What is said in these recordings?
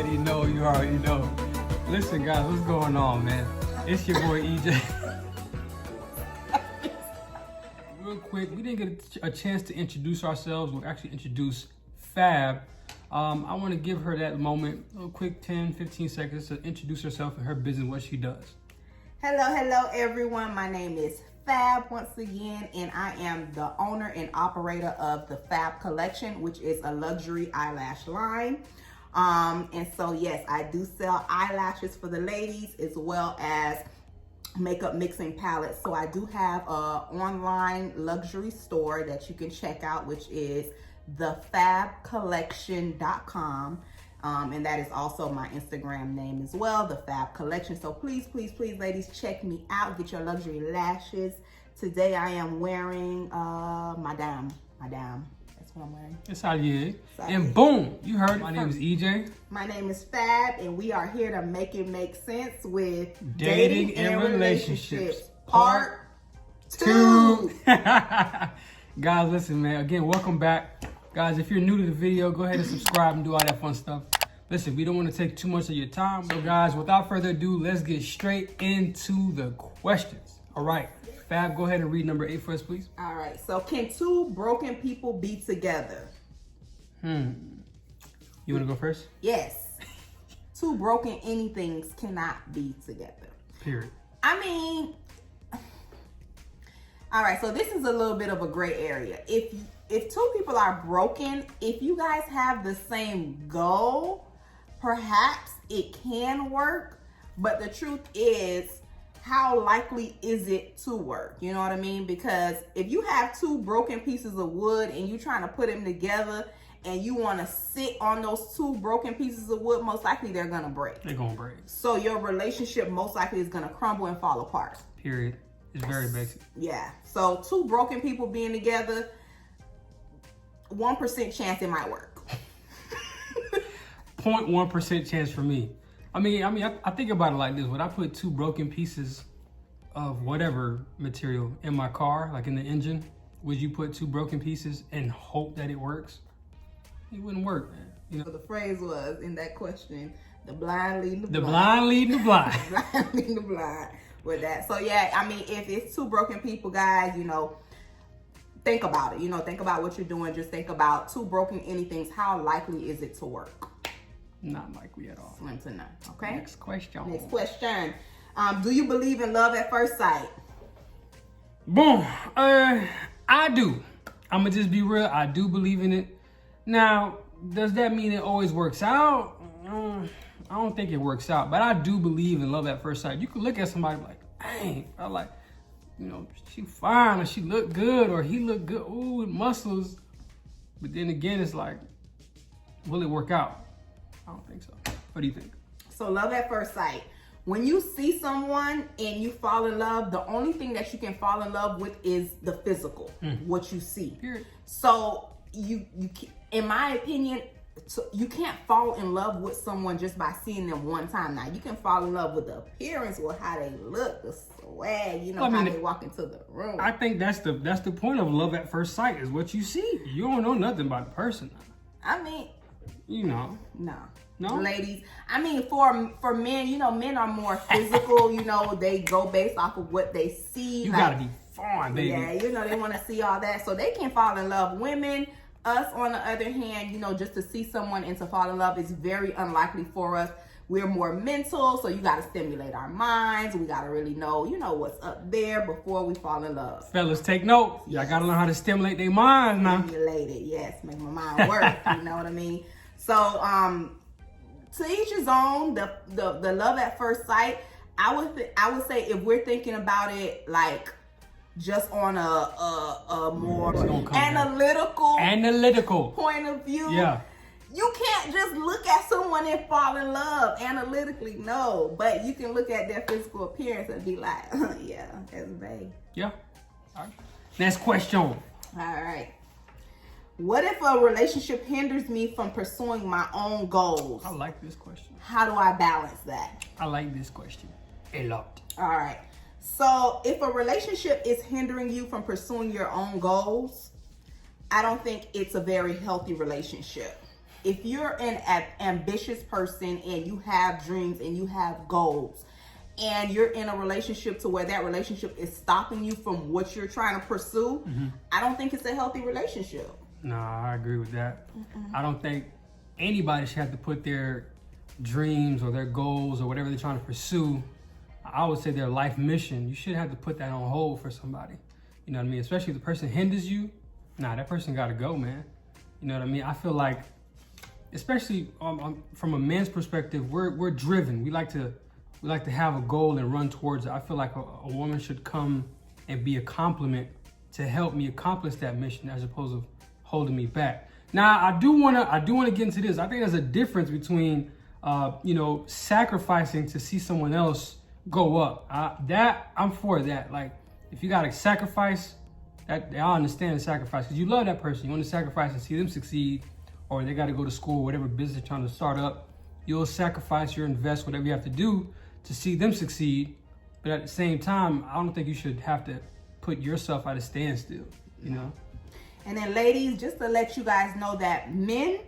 already know. You already know. Listen, guys, what's going on, man? It's your boy EJ. Real quick, we didn't get a chance to introduce ourselves. We'll actually introduce Fab. I want to give her that moment, a quick 10, 15 seconds to introduce herself and her business, what she does. Hello, everyone. My name is Fab once again, and I am the owner and operator of the Fab Collection, which is a luxury eyelash line. And so, yes, I do sell eyelashes for the ladies as well as makeup mixing palettes. So I do have a online luxury store that you can check out, which is thefabcollection.com. And that is also my Instagram name as well, The Fab Collection. So please, ladies, check me out. Get your luxury lashes. Today I am wearing Madame. That's what I'm wearing. It's how you is. And boom, you heard it. My name is EJ. My name is Fab, and we are here to make it make sense with Dating and Relationships, Part 2. Guys, listen, man. Again, welcome back. Guys, if you're new to the video, go ahead and subscribe and do all that fun stuff. Listen, we don't want to take too much of your time. So guys, without further ado, let's get straight into the questions. All right, Fab, go ahead and read number 8 for us, please. All right, so can two broken people be together? You want to go first? Yes. Two broken anythings cannot be together. Period. I mean, all right, so this is a little bit of a gray area. If two people are broken, if you guys have the same goal, perhaps it can work. But the truth is, how likely is it to work? You know what I mean? Because if you have two broken pieces of wood and you're trying to put them together and you want to sit on those two broken pieces of wood, most likely they're going to break. They're going to break. So your relationship most likely is going to crumble and fall apart. Period. It's very basic. Yeah. So two broken people being together, 1% chance it might work. 0.1% chance for me. I think about it like this. Would I put two broken pieces of whatever material in my car, like in the engine? Would you put two broken pieces and hope that it works? It wouldn't work, man. You know, the phrase was in that question, the blind leading the blind. The blind leading the blind. The blind leading the blind with that. So yeah, I mean, if it's two broken people, guys, you know, think about it. You know, think about what you're doing. Just think about two broken anythings. How likely is it to work? Not likely at all. Slim to none. Okay. Next question. Do you believe in love at first sight? Boom. I do. I'm gonna just be real. I do believe in it. Now, does that mean it always works out? I don't think it works out, but I do believe in love at first sight. You can look at somebody like, dang, I like, you know, she fine, or she look good, or he look good, ooh, with muscles. But then again, it's like, will it work out? I don't think so. What do you think? So love at first sight. When you see someone and you fall in love, the only thing that you can fall in love with is the physical, what you see. Period. So you, in my opinion, you can't fall in love with someone just by seeing them one time. Now, you can fall in love with the appearance or how they look, the swag, you know, how they walk into the room. I think that's the point of love at first sight is what you see. You don't know nothing about the person. I mean, you know. No, ladies. I mean, for men, you know, men are more physical. You know, they go based off of what they see. You gotta be fine, baby. Yeah, you know, they want to see all that, so they can fall in love. Women, us, on the other hand, you know, just to see someone and to fall in love is very unlikely for us. We're more mental, so you got to stimulate our minds. We got to really know, you know, what's up there before we fall in love. Fellas, take note. Y'all got to learn how to stimulate their minds now. Stimulate it, yes. Make my mind work, you know what I mean? So, to each his own, the love at first sight, I would say if we're thinking about it like just on a more analytical point of view. Yeah. You can't just look at someone and fall in love analytically, no. But you can look at their physical appearance and be like, yeah, that's babe. Yeah. All right. Next question. All right. What if a relationship hinders me from pursuing my own goals? I like this question. How do I balance that? I like this question a lot. All right. So if a relationship is hindering you from pursuing your own goals, I don't think it's a very healthy relationship. if you're an ambitious person and you have dreams and you have goals, and you're in a relationship to where that relationship is stopping you from what you're trying to pursue, I don't think it's a healthy relationship. No, I agree with that. I don't think anybody should have to put their dreams or their goals or whatever they're trying to pursue, I would say their life mission, you shouldn't have to put that on hold for somebody. You know what I mean? Especially if the person hinders you, that person got to go, man. You know what I mean? I feel like, especially from a man's perspective, we're driven. We like to have a goal and run towards it. I feel like a woman should come and be a complement to help me accomplish that mission as opposed to holding me back. Now, I do wanna get into this. I think there's a difference between sacrificing to see someone else go up. I'm for that. Like, if you gotta sacrifice, I understand the sacrifice because you love that person. You want to sacrifice and see them succeed, or they got to go to school, whatever business they're trying to start up. You'll sacrifice, you'll invest, whatever you have to do to see them succeed. But at the same time, I don't think you should have to put yourself at a standstill, you know? And then ladies, just to let you guys know that men,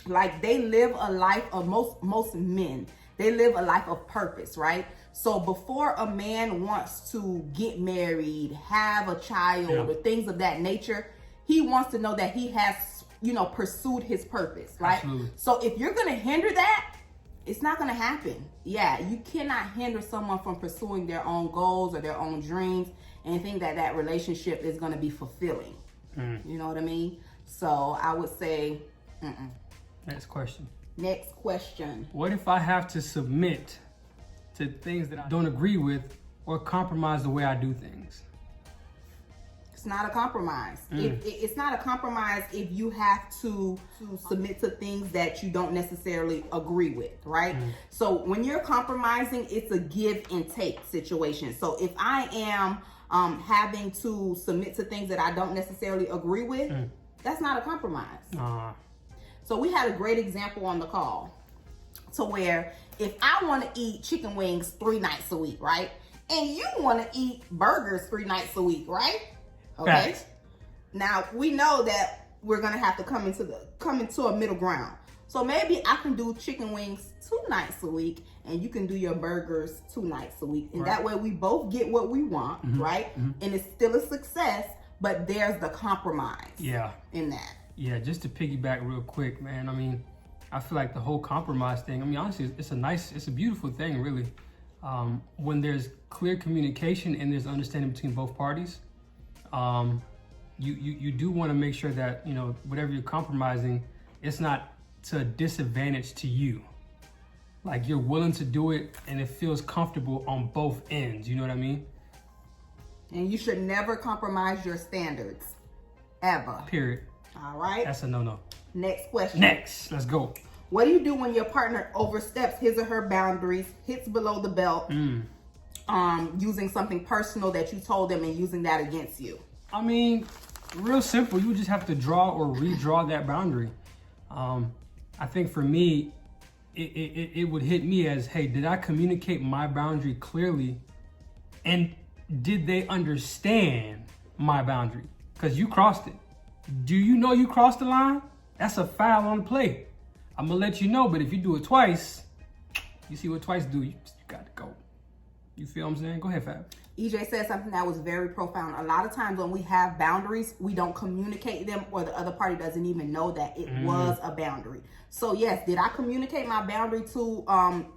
like, they live a life of most men, they live a life of purpose, right? So before a man wants to get married, have a child, or things of that nature, he wants to know that he has, pursued his purpose, right? Absolutely. So if you're going to hinder that, it's not going to happen. Yeah, you cannot hinder someone from pursuing their own goals or their own dreams and think that that relationship is going to be fulfilling. You know what I mean? So I would say, Next question. Next question. What if I have to submit to things that I don't agree with or compromise the way I do things? It's not a compromise. It's not a compromise if you have to submit to things that you don't necessarily agree with, right? So when you're compromising, it's a give and take situation. So if I am having to submit to things that I don't necessarily agree with, that's not a compromise. So we had a great example on the call to where if I want to eat chicken wings 3 nights a week, right? And you want to eat burgers 3 nights a week, right? Okay. Facts. Now we know that we're going to have to come into a middle ground. So maybe I can do chicken wings 2 nights a week and you can do your burgers 2 nights a week. And that way we both get what we want, right? And it's still a success, but there's the compromise in that. Yeah, just to piggyback real quick, man. I mean, I feel like the whole compromise thing, I mean, honestly, it's a beautiful thing, really. When there's clear communication and there's understanding between both parties, you do want to make sure that, whatever you're compromising, it's not to a disadvantage to you. Like, you're willing to do it and it feels comfortable on both ends. You know what I mean? And you should never compromise your standards, ever. Period. All right. That's a no-no. Next question. Next, let's go. What do you do when your partner oversteps his or her boundaries, hits below the belt, using something personal that you told them and using that against you? I mean, real simple. You would just have to draw or redraw that boundary. I think for me, it would hit me as, hey, did I communicate my boundary clearly? And did they understand my boundary? Because you crossed it. Do you know you crossed the line? That's a foul on the play. I'm gonna let you know, but if you do it twice, you see what twice do, you got to go. You feel what I'm saying? Go ahead, Fab. EJ said something that was very profound. A lot of times when we have boundaries, we don't communicate them, or the other party doesn't even know that it was a boundary. So yes, did I communicate my boundary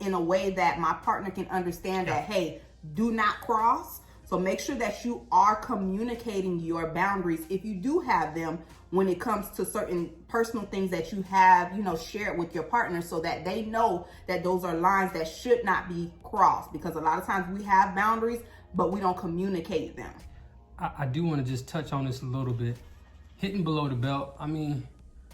in a way that my partner can understand that, hey, do not cross? So make sure that you are communicating your boundaries if you do have them when it comes to certain personal things that you have, shared with your partner, so that they know that those are lines that should not be crossed. Because a lot of times we have boundaries, but we don't communicate them. I do want to just touch on this a little bit. Hitting below the belt, I mean,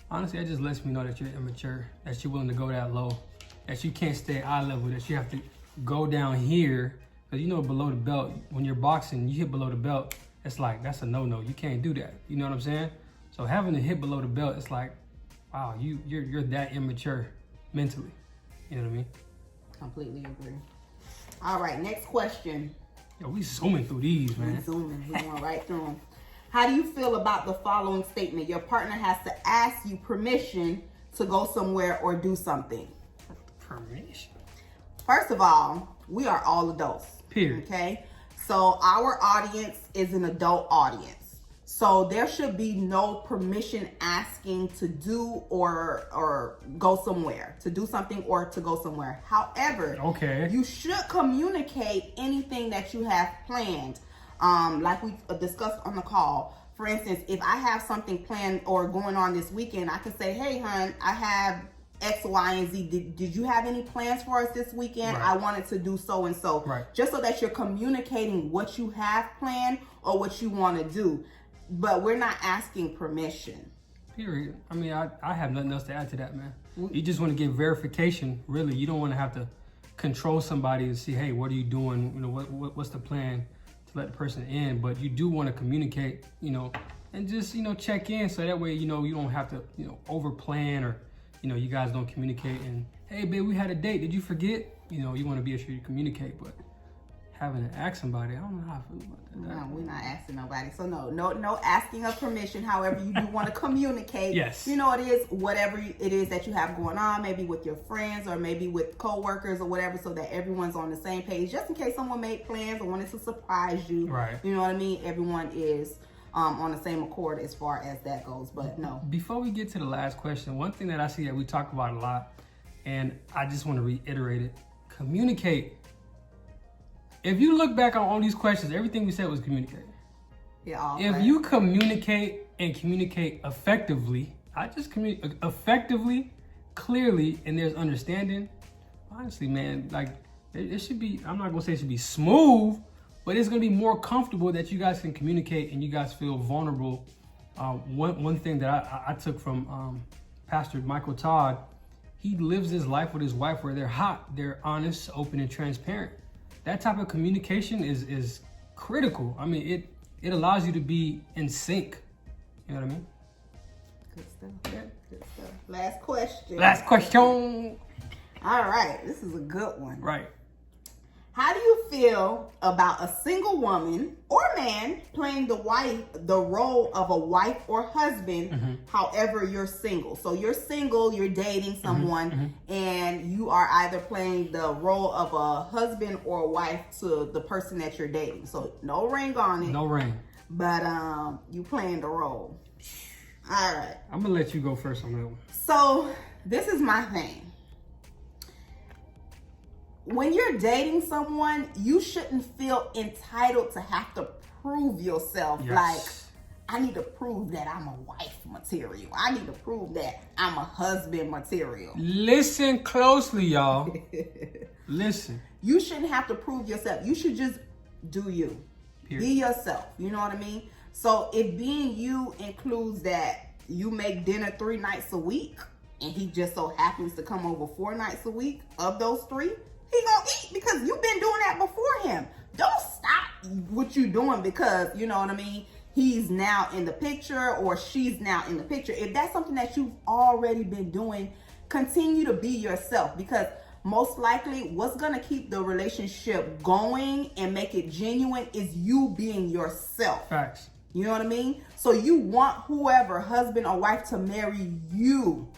honestly, that just lets me know that you're immature, that you're willing to go that low, that you can't stay at eye level, that you have to go down here. Because below the belt, when you're boxing, you hit below the belt, it's like, that's a no-no. You can't do that. You know what I'm saying? So having to hit below the belt, it's like, wow, you're that immature mentally. You know what I mean? Completely agree. All right, next question. Yo, we zooming through these, man. We're going right through them. How do you feel about the following statement? Your partner has to ask you permission to go somewhere or do something? Permission. First of all, we are all adults. Period. Okay? So our audience is an adult audience. So there should be no permission asking to do or go somewhere, to do something or to go somewhere. However, okay, you should communicate anything that you have planned. Like we discussed on the call. For instance, if I have something planned or going on this weekend, I can say, hey, hon, I have X, Y, and Z. Did you have any plans for us this weekend? Right. I wanted to do so and so. Right. Just so that you're communicating what you have planned or what you want to do. But we're not asking permission. Period. I mean, I have nothing else to add to that, man. You just want to get verification, really. You don't want to have to control somebody and see, hey, what are you doing? You know, what's the plan to let the person in? But you do want to communicate, you know, and just, you know, check in so that way, you know, you don't have to, you know, over plan or, you know, you guys don't communicate and, hey, babe, we had a date. Did you forget? You know, you want to be sure you communicate, but having to ask somebody, I don't know how I feel about that. No, we're not asking nobody. So no asking of permission. However, you do want to communicate. Yes. You know, it is whatever it is that you have going on, maybe with your friends or maybe with coworkers or whatever, so that everyone's on the same page. Just in case someone made plans or wanted to surprise you. Right. You know what I mean? Everyone is on the same accord as far as that goes. But no. Before we get to the last question, one thing that I see that we talk about a lot, and I just want to reiterate it: communicate. If you look back on all these questions, everything we said was communicate. Yeah. If you communicate and communicate effectively, I just communicate effectively, clearly, and there's understanding. Honestly, man, like it should be. I'm not gonna say it should be smooth, but it's gonna be more comfortable that you guys can communicate and you guys feel vulnerable. One thing that I took from Pastor Michael Todd, he lives his life with his wife where they're hot, they're honest, open, and transparent. That type of communication is critical. I mean, it allows you to be in sync. You know what I mean? Good stuff. Yeah. Good stuff. Last question. Last question. All right. This is a good one. Right. How do you feel about a single woman or man playing the role of a wife or husband, however you're single? So you're single, you're dating someone, and you are either playing the role of a husband or a wife to the person that you're dating. So no ring on it. No ring. But you playing the role. All right. I'm gonna let you go first on that one. So this is my thing. When you're dating someone, you shouldn't feel entitled to have to prove yourself. Yes. Like, I need to prove that I'm a wife material. I need to prove that I'm a husband material. Listen closely, y'all. Listen. You shouldn't have to prove yourself. You should just do you. Period. Be yourself. You know what I mean? So if being you includes that you make dinner 3 nights a week and he just so happens to come over 4 nights a week of those 3, he gonna eat because you've been doing that before him. Don't stop what you're doing because, you know what I mean, he's now in the picture or she's now in the picture. If that's something that you've already been doing, continue to be yourself, because most likely what's gonna keep the relationship going and make it genuine is you being yourself. Facts. You know what I mean? So you want whoever, husband or wife, to marry you,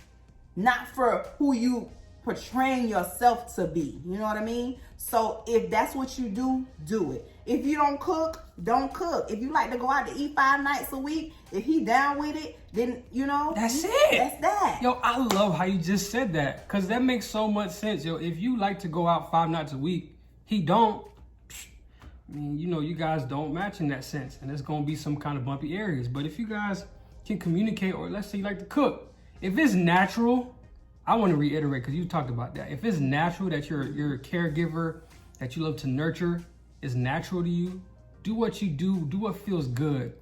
not for who you portraying yourself to be. You know what I mean? So if that's what you do, do it. If you don't cook, don't cook. If you like to go out to eat 5 nights a week, if he down with it, then, you know, that's it. That's that. Yo, I love how you just said that, because that makes so much sense. Yo, if you like to go out 5 nights a week, he don't. I mean, you know, you guys don't match in that sense, and there's going to be some kind of bumpy areas. But if you guys can communicate, or let's say you like to cook, if it's natural, I want to reiterate, because you talked about that. If it's natural that you're a caregiver, that you love to nurture, is natural to you, do what you do what feels good.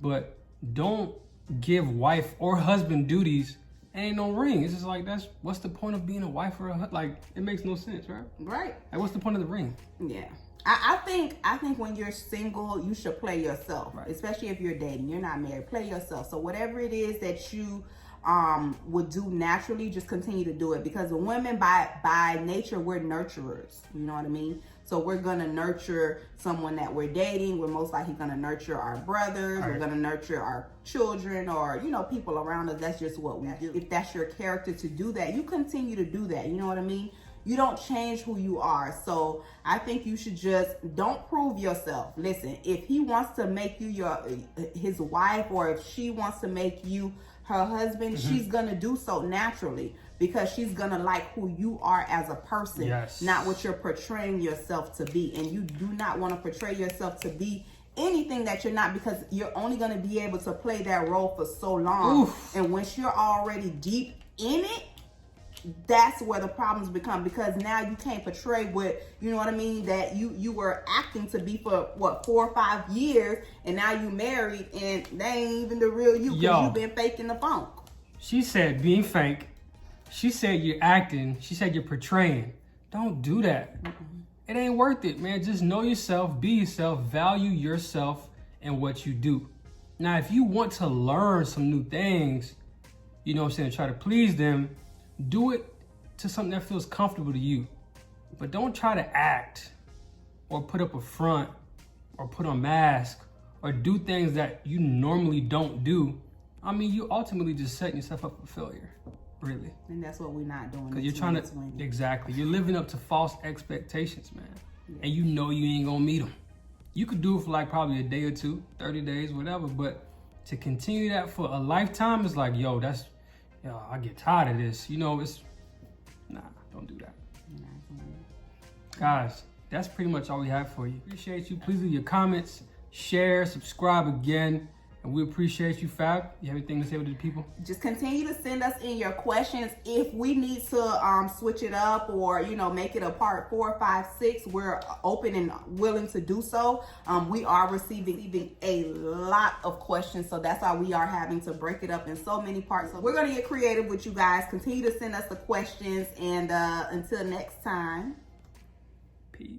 But don't give wife or husband duties. Ain't no ring. It's just like, what's the point of being a wife or a husband? Like, it makes no sense, right? Right. Like, what's the point of the ring? Yeah. I think when you're single, you should play yourself, right. Especially if you're dating. You're not married. Play yourself. So whatever it is that you would do naturally, just continue to do it, because the women by nature, we're nurturers. You know what I mean? So we're gonna nurture someone that we're dating. We're most likely gonna nurture our brothers. We're gonna nurture our children, or people around us. That's just what we do. If that's your character to do that, you continue to do that. You know what I mean? You don't change who you are. So I think you should just don't prove yourself. Listen, if he wants to make you his wife, or if she wants to make you her husband, she's gonna do so naturally, because she's gonna like who you are as a person, not what you're portraying yourself to be. And you do not want to portray yourself to be anything that you're not, because you're only gonna be able to play that role for so long. Oof. And once you're already deep in it, that's where the problems become, because now you can't portray what, you know what I mean, that you were acting to be for 4 or 5 years, and now you married and they ain't even the real you, because you've been faking the funk. She said being fake. She said you're acting. She said you're portraying. Don't do that. It ain't worth it, man. Just know yourself, be yourself, value yourself and what you do. Now, if you want to learn some new things, you know what I'm saying, try to please them, do it to something that feels comfortable to you. But don't try to act or put up a front or put on a mask or do things that you normally don't do. I mean, you ultimately just setting yourself up for failure, really. And that's what we're not doing. Because you're trying to, exactly, you're living up to false expectations, man. Yeah. And you know you ain't gonna meet them. You could do it for like probably a day or two, 30 days, whatever, but to continue that for a lifetime is like, I get tired of this. Nah, don't do that. Guys, that's pretty much all we have for you. Appreciate you. Please leave your comments, share, subscribe again. And we appreciate you, Fab. You have anything to say to the people? Just continue to send us in your questions. If we need to switch it up or, make it a part 4, 5, 6, we're open and willing to do so. We are receiving a lot of questions, so that's why we are having to break it up in so many parts. So we're going to get creative with you guys. Continue to send us the questions, and until next time, peace.